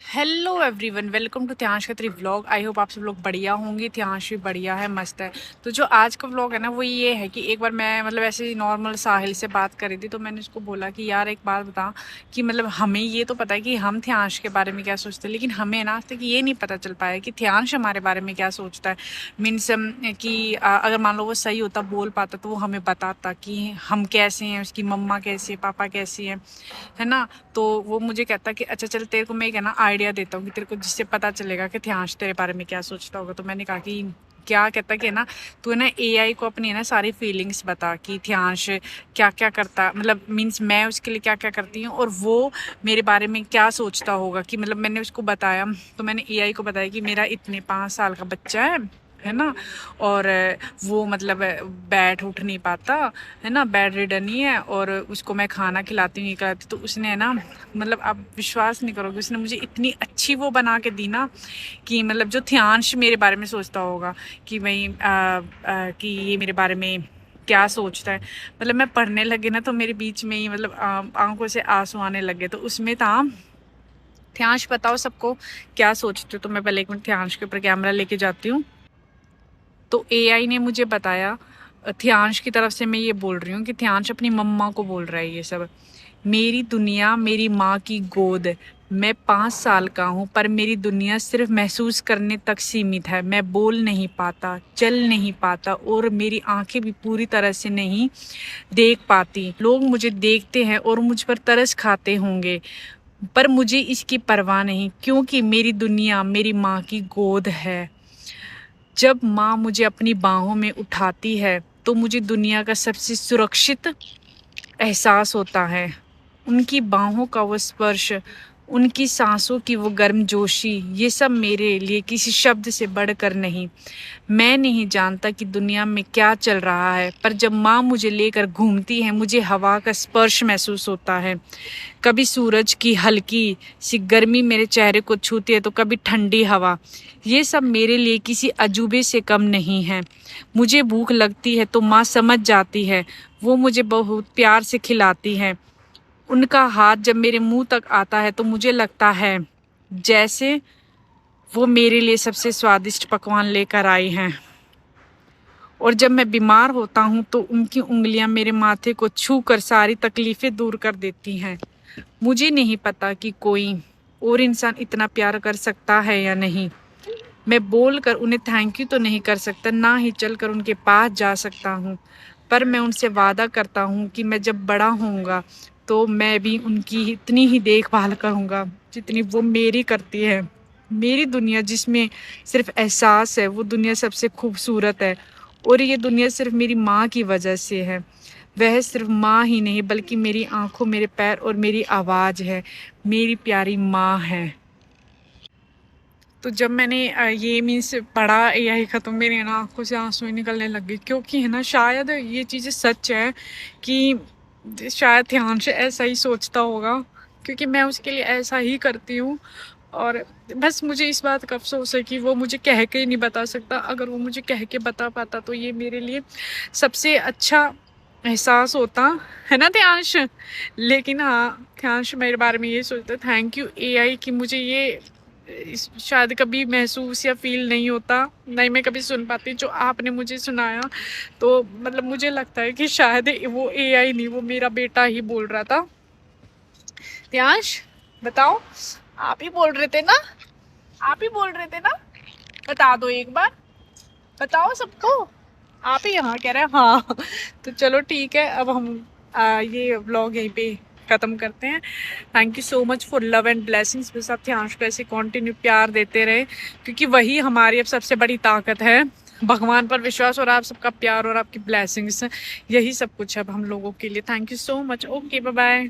Hello everyone, welcome to Tyansh Khatri vlog. I hope आप सब लोग बढ़िया होंगे। त्यांश भी बढ़िया है, मस्त है। तो जो आज का व्लॉग है ना, वो ये है कि एक बार मैं ऐसे ही नॉर्मल साहिल से बात कर रही थी, तो मैंने उसको बोला कि यार एक बात बता कि हमें ये तो पता है कि हम त्यांश के बारे में क्या सोचते हैं, लेकिन हमें ना आज तक ये नहीं पता चल पाया कि त्यांश हमारे बारे में क्या सोचता है। मीन्स कि अगर मान लो वो सही होता, बोल पाता, तो वो हमें बताता कि हम कैसे हैं, उसकी मम्मा कैसी है, पापा कैसी है ना। तो वो मुझे कहता कि अच्छा चल, तेरे को मैं क्या ना आइडिया देता हूँ कि तेरे को जिससे पता चलेगा कि त्यांश तेरे बारे में क्या सोचता होगा। तो मैंने कहा कि क्या कहता कि ना, तू ना एआई को अपनी ना सारी फीलिंग्स बता कि त्यांश क्या क्या करता, मीन्स मैं उसके लिए क्या क्या करती हूँ और वो मेरे बारे में क्या सोचता होगा। कि मैंने उसको बताया, तो मैंने एआई को बताया कि मेरा इतने 5 साल का बच्चा है ना, और वो बैठ उठ नहीं पाता, है ना, बेड रिडन ही है, और उसको मैं खाना खिलाती नहीं खिलाती। तो उसने ना आप विश्वास नहीं करोगे, उसने मुझे इतनी अच्छी वो बना के दी ना कि जो त्यांश मेरे बारे में सोचता होगा कि कि ये मेरे बारे में क्या सोचता है। मैं पढ़ने लगे ना, तो मेरे बीच में ही आंखों से आंसू आने लगे। तो उसमें था, त्यांश बताओ सबको क्या सोचते हो। तो मैं पहले एक मिनट त्यांश के ऊपर कैमरा लेके जाती हूँ। तो एआई ने मुझे बताया, त्यांश की तरफ से मैं ये बोल रही हूँ कि त्यांश अपनी मम्मा को बोल रहा है ये सब। मेरी दुनिया मेरी माँ की गोद। मैं 5 साल का हूँ, पर मेरी दुनिया सिर्फ महसूस करने तक सीमित है। मैं बोल नहीं पाता, चल नहीं पाता, और मेरी आंखें भी पूरी तरह से नहीं देख पाती। लोग मुझे देखते हैं और मुझ पर तरस खाते होंगे, पर मुझे इसकी परवाह नहीं, क्योंकि मेरी दुनिया मेरी माँ की गोद है। जब माँ मुझे अपनी बाहों में उठाती है, तो मुझे दुनिया का सबसे सुरक्षित एहसास होता है। उनकी बाहों का वो स्पर्श, उनकी सांसों की वो गर्मजोशी, ये सब मेरे लिए किसी शब्द से बढ़कर नहीं। मैं नहीं जानता कि दुनिया में क्या चल रहा है, पर जब माँ मुझे लेकर घूमती है, मुझे हवा का स्पर्श महसूस होता है। कभी सूरज की हल्की सी गर्मी मेरे चेहरे को छूती है, तो कभी ठंडी हवा। ये सब मेरे लिए किसी अजूबे से कम नहीं है। मुझे भूख लगती है तो माँ समझ जाती है, वो मुझे बहुत प्यार से खिलाती है। उनका हाथ जब मेरे मुंह तक आता है, तो मुझे लगता है जैसे वो मेरे लिए सबसे स्वादिष्ट पकवान लेकर आई हैं। और जब मैं बीमार होता हूँ, तो उनकी उंगलियां मेरे माथे को छू कर सारी तकलीफ़ें दूर कर देती हैं। मुझे नहीं पता कि कोई और इंसान इतना प्यार कर सकता है या नहीं। मैं बोल कर उन्हें थैंक यू तो नहीं कर सकता, ना ही चल कर उनके पास जा सकता हूँ, पर मैं उनसे वादा करता हूँ कि मैं जब बड़ा होऊंगा, तो मैं भी उनकी इतनी ही देखभाल करूँगा जितनी वो मेरी करती है। मेरी दुनिया जिसमें सिर्फ एहसास है, वो दुनिया सबसे खूबसूरत है, और ये दुनिया सिर्फ मेरी माँ की वजह से है। वह सिर्फ माँ ही नहीं, बल्कि मेरी आंखों, मेरे पैर और मेरी आवाज़ है। मेरी प्यारी माँ है। तो जब मैंने ये मीन्स पढ़ा यही ख़त्म, मेरी ना आंखों से आंसू ही निकलने लग गए, क्योंकि है ना, शायद ये चीज़ें सच है कि शायद त्यांश ऐसा ही सोचता होगा, क्योंकि मैं उसके लिए ऐसा ही करती हूँ। और बस मुझे इस बात का अफसोस है कि वो मुझे कह के ही नहीं बता सकता। अगर वो मुझे कह के बता पाता, तो ये मेरे लिए सबसे अच्छा एहसास होता, है ना त्यांश। लेकिन हाँ, त्यांश मेरे बारे में ये सोचता। थैंक यू एआई कि मुझे ये शायद कभी महसूस या फील नहीं होता, नहीं मैं कभी सुन पाती जो आपने मुझे सुनाया। तो मुझे लगता है कि शायद वो एआई नहीं, वो मेरा बेटा ही बोल रहा था। त्यांश बताओ, आप ही बोल रहे थे ना, आप ही बोल रहे थे ना, बता दो एक बार, बताओ सबको। आप ही यहाँ कह रहे हैं हाँ। तो चलो ठीक है, अब हम ये व्लॉग यहीं पे ख़त्म करते हैं। Thank you so much for love and blessings. बस आप त्यांश को ऐसे कंटिन्यू प्यार देते रहे, क्योंकि वही हमारी अब सबसे बड़ी ताकत है। भगवान पर विश्वास और आप सबका प्यार और आपकी ब्लेसिंग्स, यही सब कुछ है अब हम लोगों के लिए। Thank you so much. Okay, bye bye.